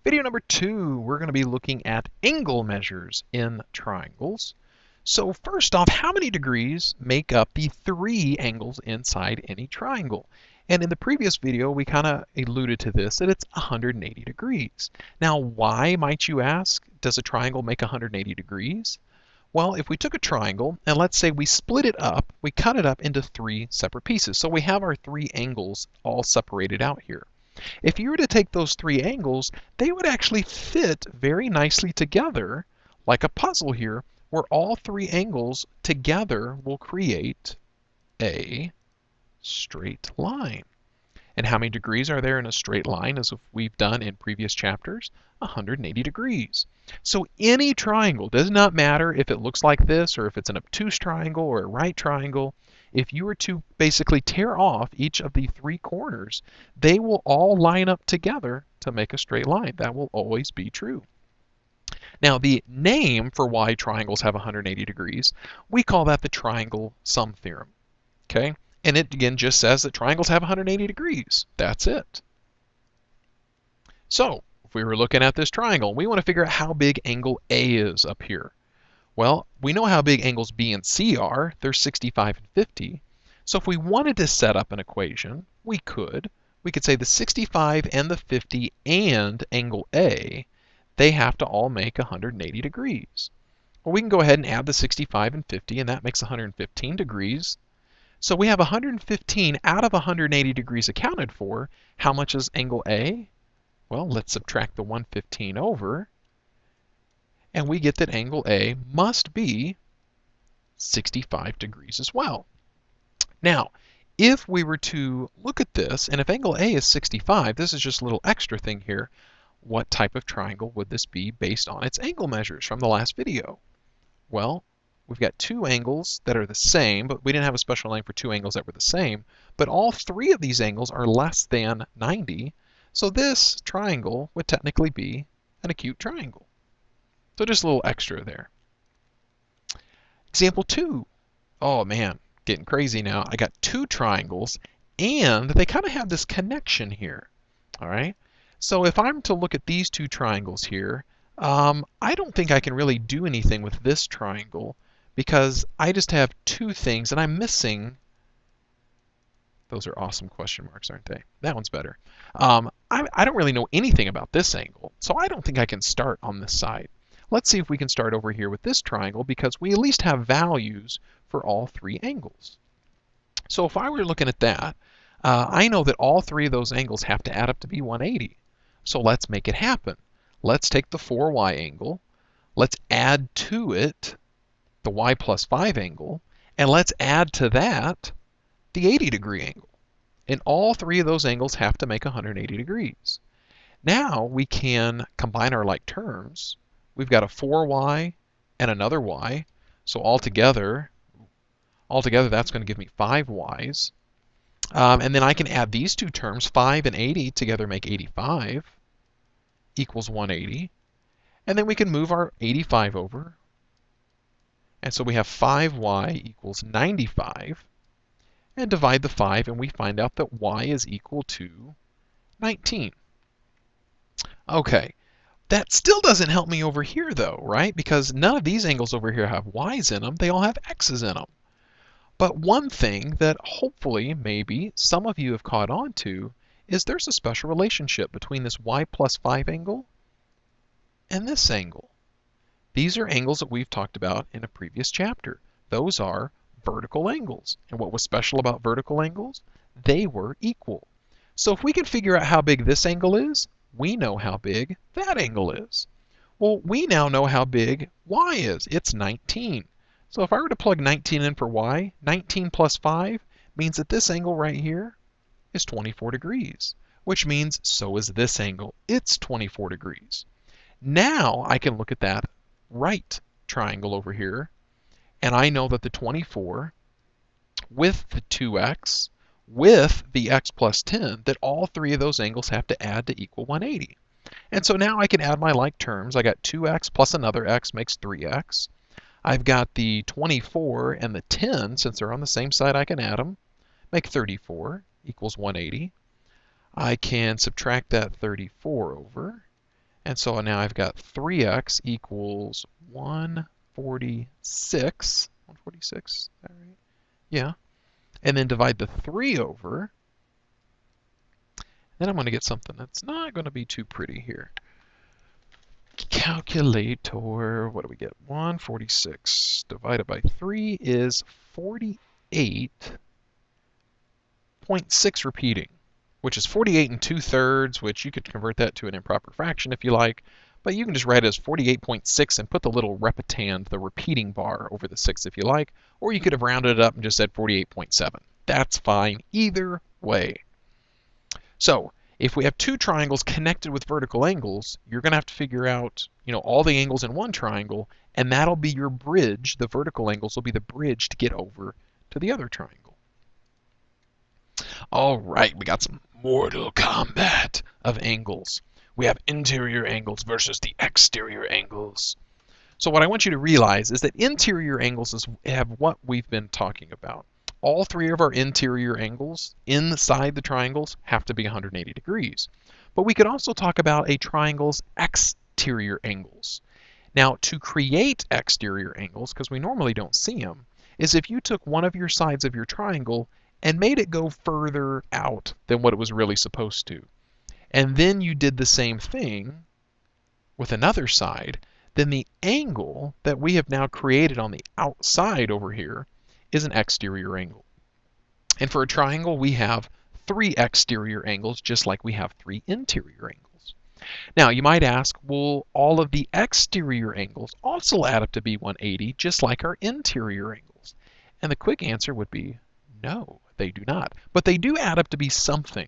Video number 2, we're going to be looking at angle measures in triangles. So first off, how many degrees make up the 3 angles inside any triangle? And in the previous video, we kind of alluded to this, that it's 180 degrees. Now, why, might you ask, does a triangle make 180 degrees? Well, if we took a triangle, and let's say we split it up, we cut it up into 3 separate pieces. So we have our 3 angles all separated out here. If you were to take those 3 angles, they would actually fit very nicely together, like a puzzle here, where all 3 angles together will create a straight line. And how many degrees are there in a straight line, as we've done in previous chapters? 180 degrees. So any triangle, does not matter if it looks like this or if it's an obtuse triangle or a right triangle, if you were to basically tear off each of the 3 corners, they will all line up together to make a straight line. That will always be true. Now, the name for why triangles have 180 degrees, we call that the triangle sum theorem. Okay? And it again just says that triangles have 180 degrees. That's it. So, if we were looking at this triangle, we want to figure out how big angle A is up here. Well, we know how big angles B and C are. They're 65 and 50. So if we wanted to set up an equation, we could. We could say the 65 and the 50 and angle A, they have to all make 180 degrees. Well, we can go ahead and add the 65 and 50, and that makes 115 degrees. So we have 115 out of 180 degrees accounted for. How much is angle A? Well, let's subtract the 115 over, and we get that angle A must be 65 degrees as well. Now, if we were to look at this, and if angle A is 65, this is just a little extra thing here, what type of triangle would this be based on its angle measures from the last video? Well, we've got 2 angles that are the same, but we didn't have a special name for 2 angles that were the same, but all 3 of these angles are less than 90, so this triangle would technically be an acute triangle. So just a little extra there. Example 2. Oh man, getting crazy now. I got 2 triangles, and they kind of have this connection here. All right. So if I'm to look at these 2 triangles here, I don't think I can really do anything with this triangle because I just have 2 things, and I'm missing. Those are awesome question marks, aren't they? That one's better. I don't really know anything about this angle, so I don't think I can start on this side. Let's see if we can start over here with this triangle because we at least have values for all 3 angles. So if I were looking at that, I know that all 3 of those angles have to add up to be 180. So let's make it happen. Let's take the 4y angle, let's add to it the y plus 5 angle, and let's add to that the 80 degree angle. And all 3 of those angles have to make 180 degrees. Now we can combine our like terms. We've got a 4y and another y. So altogether that's going to give me 5 y's. And then I can add these 2 terms. 5 and 80 together make 85 equals 180. And then we can move our 85 over. And so we have 5y equals 95. And divide the 5, and we find out that y is equal to 19. Okay. That still doesn't help me over here though, right? Because none of these angles over here have y's in them. They all have x's in them. But one thing that hopefully maybe some of you have caught on to is there's a special relationship between this y plus 5 angle and this angle. These are angles that we've talked about in a previous chapter. Those are vertical angles. And what was special about vertical angles? They were equal. So if we can figure out how big this angle is, we know how big that angle is. Well, we now know how big y is. It's 19. So if I were to plug 19 in for y, 19 plus 5 means that this angle right here is 24 degrees, which means so is this angle. It's 24 degrees. Now I can look at that right triangle over here, and I know that the 24 with the 2x with the x plus 10, that all 3 of those angles have to add to equal 180. And so now I can add my like terms. I got 2x plus another x makes 3x. I've got the 24 and the 10, since they're on the same side, I can add them, make 34 equals 180. I can subtract that 34 over, And so now I've got 3x equals 146. 146, is that right? Yeah. And then divide the 3 over. Then I'm going to get something that's not going to be too pretty here. Calculator, what do we get? 146 divided by 3 is 48.6 repeating, which is 48 and 2/3, which you could convert that to an improper fraction if you like, but you can just write it as 48.6 and put the little repetand, the repeating bar, over the 6 if you like, or you could have rounded it up and just said 48.7. That's fine either way. So if we have two triangles connected with vertical angles, you're going to have to figure out, all the angles in one triangle, and that'll be your bridge. The vertical angles will be the bridge to get over to the other triangle. All right, we got some Mortal Kombat of angles. We have interior angles versus the exterior angles. So what I want you to realize is that interior angles have what we've been talking about. All three of our interior angles inside the triangles have to be 180 degrees. But we could also talk about a triangle's exterior angles. Now, to create exterior angles, because we normally don't see them, is if you took one of your sides of your triangle and made it go further out than what it was really supposed to. And then you did the same thing with another side, then the angle that we have now created on the outside over here is an exterior angle. And for a triangle, we have 3 exterior angles, just like we have 3 interior angles. Now, you might ask, will all of the exterior angles also add up to be 180, just like our interior angles? And the quick answer would be no, they do not. But they do add up to be something.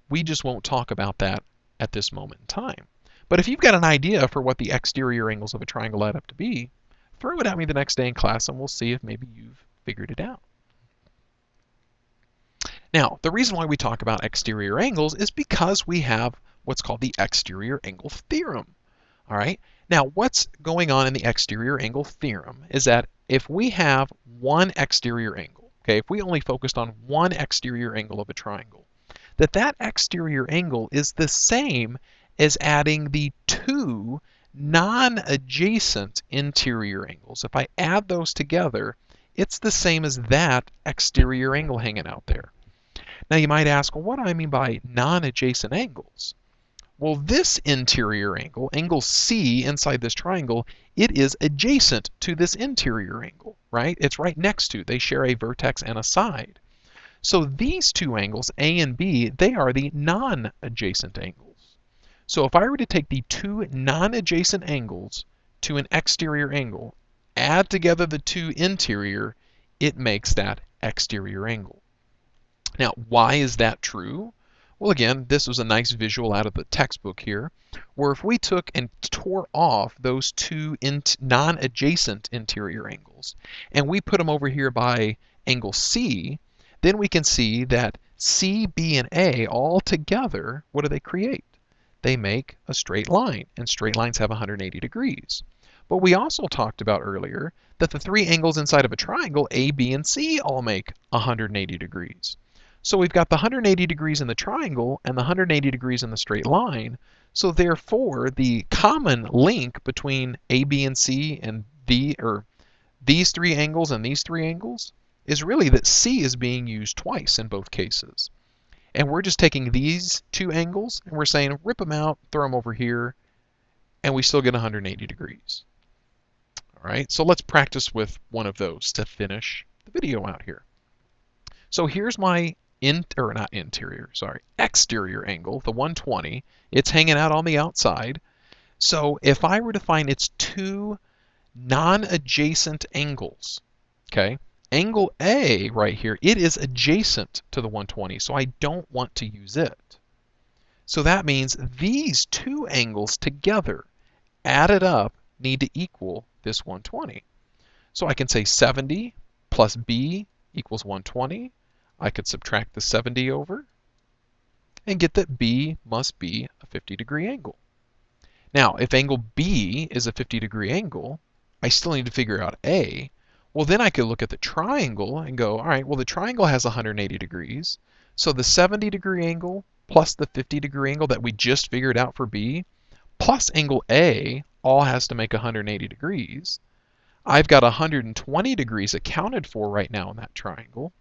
We just won't talk about that at this moment in time. But if you've got an idea for what the exterior angles of a triangle add up to be, throw it at me the next day in class and we'll see if maybe you've figured it out. Now, the reason why we talk about exterior angles is because we have what's called the exterior angle theorem. All right. Now, what's going on in the exterior angle theorem is that if we have one exterior angle, okay, if we only focused on one exterior angle of a triangle, that exterior angle is the same as adding the 2 non-adjacent interior angles. If I add those together, it's the same as that exterior angle hanging out there. Now you might ask, well, what do I mean by non-adjacent angles? Well, this interior angle, angle C inside this triangle, it is adjacent to this interior angle, right? It's right next to. They share a vertex and a side. So these two angles, A and B, they are the non-adjacent angles. So if I were to take the 2 non-adjacent angles to an exterior angle, add together the 2 interior, it makes that exterior angle. Now, why is that true? Well, again, this was a nice visual out of the textbook here, where if we took and tore off those 2 non-adjacent interior angles, and we put them over here by angle C, then we can see that C, B, and A all together, what do they create? They make a straight line, and straight lines have 180 degrees. But we also talked about earlier that the 3 angles inside of a triangle, A, B, and C, all make 180 degrees. So we've got the 180 degrees in the triangle and the 180 degrees in the straight line. So therefore, the common link between A, B, and C and these 3 angles and these 3 angles is really that C is being used twice in both cases. And we're just taking these 2 angles and we're saying rip them out, throw them over here, and we still get 180 degrees. All right, so let's practice with one of those to finish the video out here. So here's my exterior angle, the 120. It's hanging out on the outside. So if I were to find its 2 non-adjacent angles, okay, angle A right here, it is adjacent to the 120, so I don't want to use it. So that means these 2 angles together, added up, need to equal this 120. So I can say 70 plus B equals 120. I could subtract the 70 over and get that B must be a 50-degree angle. Now, if angle B is a 50-degree angle, I still need to figure out A. Well, then I could look at the triangle and go, all right, well, the triangle has 180 degrees. So the 70-degree angle plus the 50-degree angle that we just figured out for B, plus angle A all has to make 180 degrees. I've got 120 degrees accounted for right now in that triangle.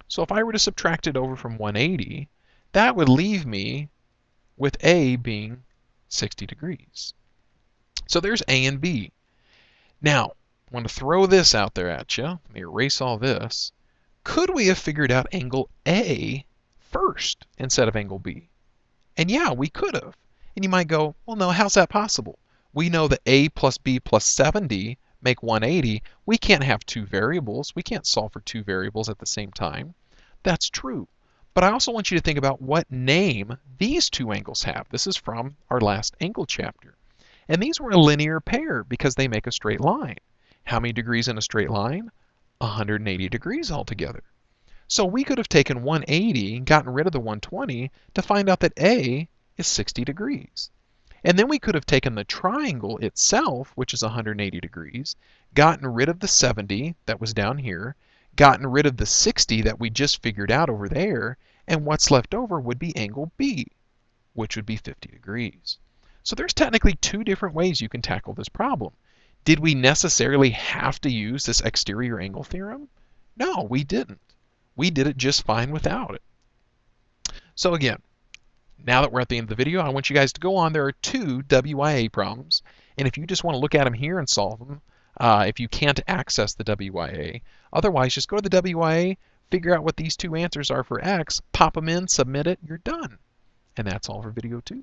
So if I were to subtract it over from 180, that would leave me with A being 60 degrees. So there's A and B. Now, I want to throw this out there at you. Let me erase all this. Could we have figured out angle A first instead of angle B? And yeah, we could have. And you might go, well, no, how's that possible? We know that A plus B plus 70 make 180. We can't have two variables. We can't solve for two variables at the same time. That's true. But I also want you to think about what name these two angles have. This is from our last angle chapter. And these were a linear pair because they make a straight line. How many degrees in a straight line? 180 degrees altogether. So we could have taken 180 and gotten rid of the 120 to find out that A is 60 degrees. And then we could have taken the triangle itself, which is 180 degrees, gotten rid of the 70 that was down here, gotten rid of the 60 that we just figured out over there, and what's left over would be angle B, which would be 50 degrees. So there's technically two different ways you can tackle this problem. Did we necessarily have to use this exterior angle theorem? No, we didn't. We did it just fine without it. So again, now that we're at the end of the video, I want you guys to go on. There are two WIA problems, and if you just want to look at them here and solve them, if you can't access the WIA, otherwise just go to the WIA, figure out what these two answers are for X, pop them in, submit it, you're done. And that's all for video 2.